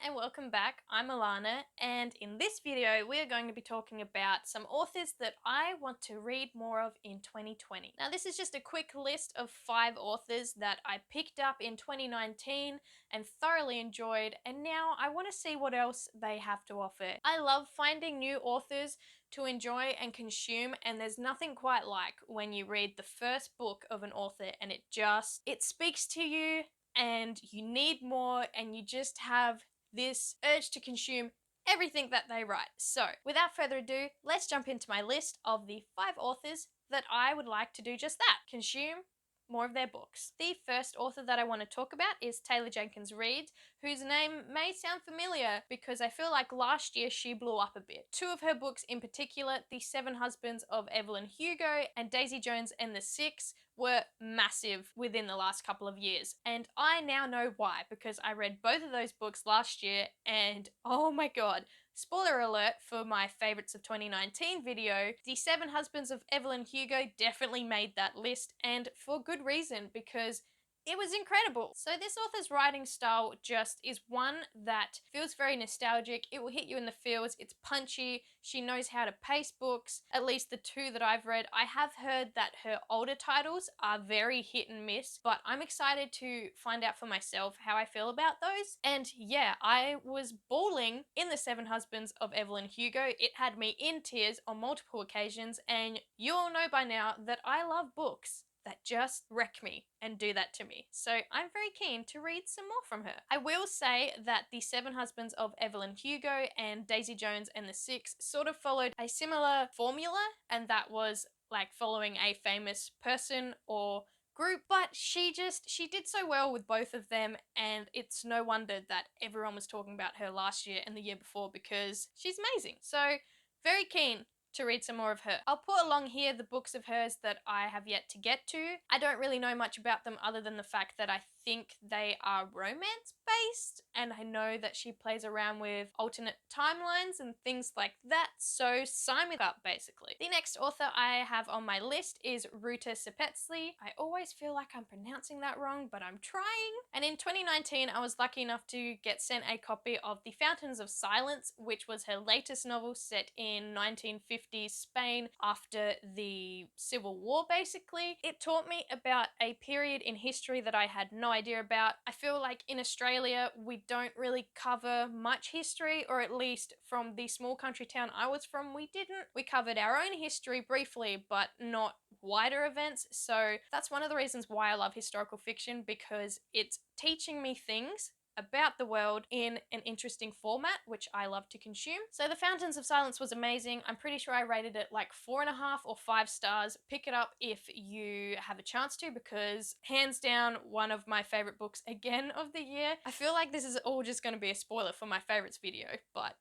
and welcome back. I'm Alana, and in this video we are going to be talking about some authors that I want to read more of in 2020. Now this is just a quick list of 5 authors that I picked up in 2019 and thoroughly enjoyed, and now I want to see what else they have to offer. I love finding new authors to enjoy and consume, and there's nothing quite like when you read the first book of an author and it speaks to you and you need more and you just have this urge to consume everything that they write. So without further ado, let's jump into my list of the 5 authors that I would like to do just that: consume more of their books. The first author that I want to talk about is Taylor Jenkins Reid, whose name may sound familiar because I feel like last year she blew up a bit. 2 of her books in particular, The 7 Husbands of Evelyn Hugo and Daisy Jones and the Six, were massive within the last couple of years. And I now know why, because I read both of those books last year and oh my god, spoiler alert for my favorites of 2019 video, The 7 Husbands of Evelyn Hugo definitely made that list, and for good reason, because it was incredible. So this author's writing style just is one that feels very nostalgic. It will hit you in the feels. It's punchy. She knows how to pace books, at least the 2 that I've read. I have heard that her older titles are very hit and miss, but I'm excited to find out for myself how I feel about those. And yeah, I was bawling in The 7 Husbands of Evelyn Hugo. It had me in tears on multiple occasions, and you all know by now that I love books that just wreck me and do that to me. So I'm very keen to read some more from her. I will say that The 7 Husbands of Evelyn Hugo and Daisy Jones and the Six sort of followed a similar formula, and that was like following a famous person or group, but she did so well with both of them, and it's no wonder that everyone was talking about her last year and the year before because she's amazing. So very keen to read some more of her. I'll put along here the books of hers that I have yet to get to. I don't really know much about them other than the fact that I think they are romance based, and I know that she plays around with alternate timelines and things like that, so sign me up basically. The next author I have on my list is Ruta Sotelo. I always feel like I'm pronouncing that wrong, but I'm trying. And in 2019 I was lucky enough to get sent a copy of The Fountains of Silence, which was her latest novel set in 1950s Spain after the Civil War basically. It taught me about a period in history that I had no idea about. I feel like in Australia we don't really cover much history, or at least from the small country town I was from we didn't. We covered our own history briefly but not wider events, so that's one of the reasons why I love historical fiction, because it's teaching me things about the world in an interesting format, which I love to consume. So The Fountains of Silence was amazing. I'm pretty sure I rated it like 4.5 or 5 stars. Pick it up if you have a chance to, because hands down one of my favorite books again of the year. I feel like this is all just going to be a spoiler for my favorites video, but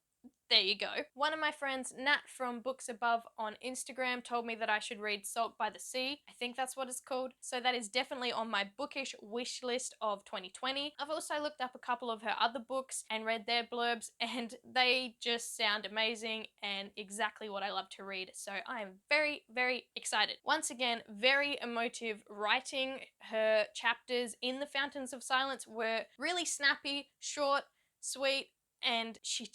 there you go. One of my friends, Nat from Books Above on Instagram, told me that I should read Salt by the Sea. I think that's what it's called. So that is definitely on my bookish wish list of 2020. I've also looked up a couple of her other books and read their blurbs, and they just sound amazing and exactly what I love to read. So I am very, very excited. Once again, very emotive writing. Her chapters in The Fountains of Silence were really snappy, short, sweet, and she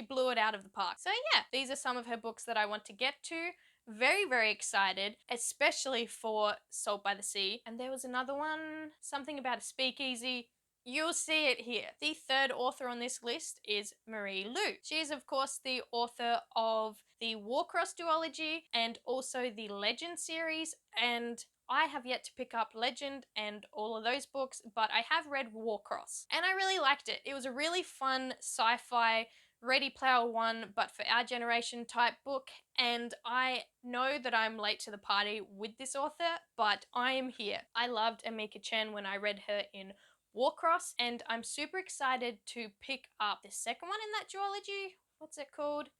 blew it out of the park. So yeah, these are some of her books that I want to get to. Very, very excited, especially for Salt by the Sea. And there was another one, something about a speakeasy. You'll see it here. The third author on this list is Marie Lu. She is, of course, the author of the Warcross duology and also the Legend series, and I have yet to pick up Legend and all of those books, but I have read Warcross and I really liked it. It was a really fun sci-fi Ready Player One but for our generation type book, and I know that I'm late to the party with this author, but I am here. I loved Amika Chen when I read her in Warcross, and I'm super excited to pick up the second one in that duology. What's it called?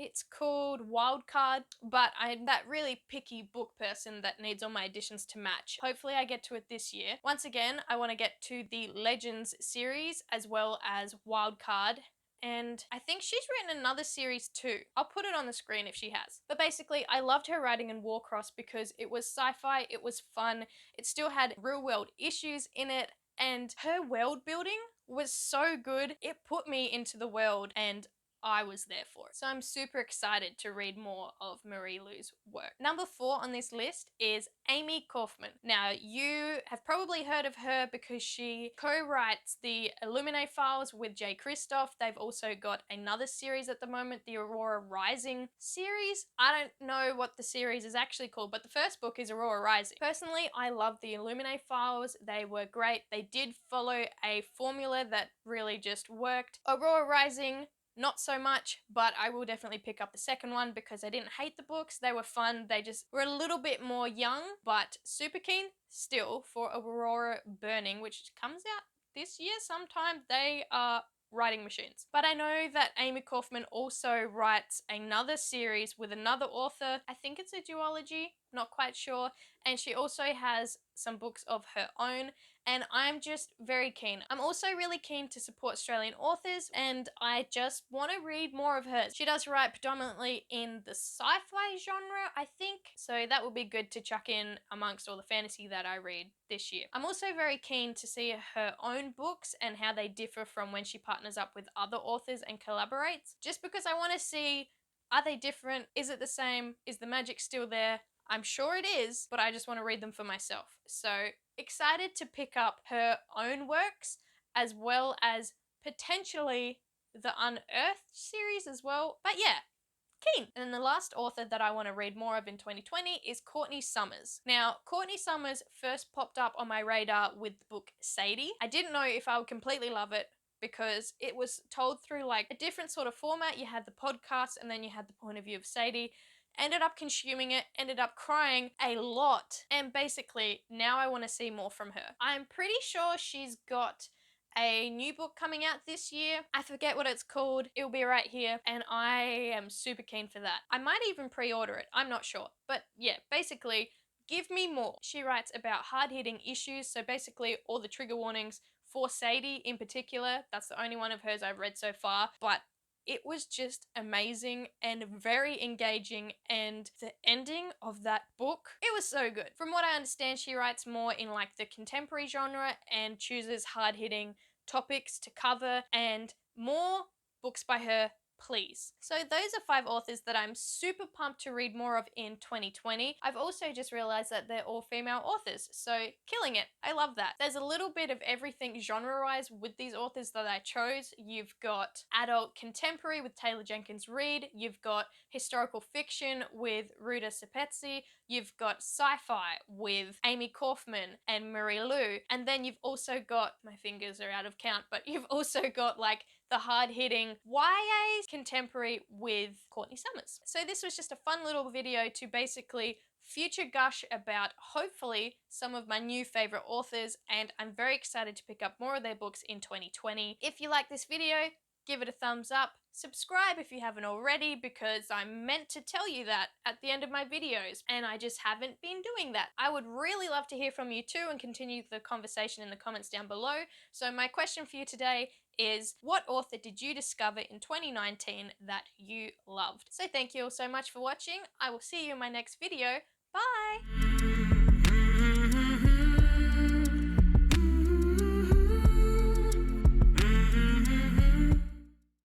It's called Wildcard, but I'm that really picky book person that needs all my editions to match. Hopefully I get to it this year. Once again, I want to get to the Legends series as well as Wildcard, and I think she's written another series too. I'll put it on the screen if she has. But basically, I loved her writing in Warcross because it was sci-fi, it was fun, it still had real world issues in it, and her world building was so good. It put me into the world and I was there for it. So I'm super excited to read more of Marie Lu's work. Number 4 on this list is Amy Kaufman. Now, you have probably heard of her because she co-writes the Illuminae Files with Jay Kristoff. They've also got another series at the moment, the Aurora Rising series. I don't know what the series is actually called, but the first book is Aurora Rising. Personally, I love the Illuminae Files. They were great. They did follow a formula that really just worked. Aurora Rising, not so much, but I will definitely pick up the second one because I didn't hate the books. They were fun. They just were a little bit more young, but super keen still for Aurora Burning, which comes out this year sometime. They are writing machines. But I know that Amy Kaufman also writes another series with another author. I think it's a duology, not quite sure. And she also has some books of her own, and I'm just very keen. I'm also really keen to support Australian authors, and I just want to read more of hers. She does write predominantly in the sci-fi genre, I think, so that would be good to chuck in amongst all the fantasy that I read this year. I'm also very keen to see her own books and how they differ from when she partners up with other authors and collaborates, just because I want to see, are they different? Is it the same? Is the magic still there? I'm sure it is, but I just want to read them for myself. So excited to pick up her own works as well as potentially the Unearthed series as well. But yeah, keen. And then the last author that I want to read more of in 2020 is Courtney Summers. Now, Courtney Summers first popped up on my radar with the book Sadie. I didn't know if I would completely love it because it was told through like a different sort of format. You had the podcast and then you had the point of view of Sadie. Ended up consuming it, ended up crying a lot, and basically now I want to see more from her. I'm pretty sure she's got a new book coming out this year. I forget what it's called. It'll be right here, and I am super keen for that. I might even pre-order it. I'm not sure. But yeah, basically, give me more. She writes about hard-hitting issues, so basically all the trigger warnings for Sadie in particular. That's the only one of hers I've read so far, but it was just amazing and very engaging, and the ending of that book, it was so good. From what I understand, she writes more in like the contemporary genre and chooses hard-hitting topics to cover, and more books by her, please. So those are 5 authors that I'm super pumped to read more of in 2020. I've also just realized that they're all female authors, so killing it. I love that. There's a little bit of everything genre-wise with these authors that I chose. You've got adult contemporary with Taylor Jenkins Reid. You've got historical fiction with Ruta Sotelo. You've got sci-fi with Amy Kaufman and Marie Lu. And then you've also got, my fingers are out of count, but you've also got like the hard-hitting YA contemporary with Courtney Summers. So this was just a fun little video to basically future gush about hopefully some of my new favorite authors, and I'm very excited to pick up more of their books in 2020. If you like this video, give it a thumbs up. Subscribe if you haven't already, because I'm meant to tell you that at the end of my videos, and I just haven't been doing that. I would really love to hear from you too and continue the conversation in the comments down below. So my question for you today is, what author did you discover in 2019 that you loved? So thank you all so much for watching. I will see you in my next video. Bye!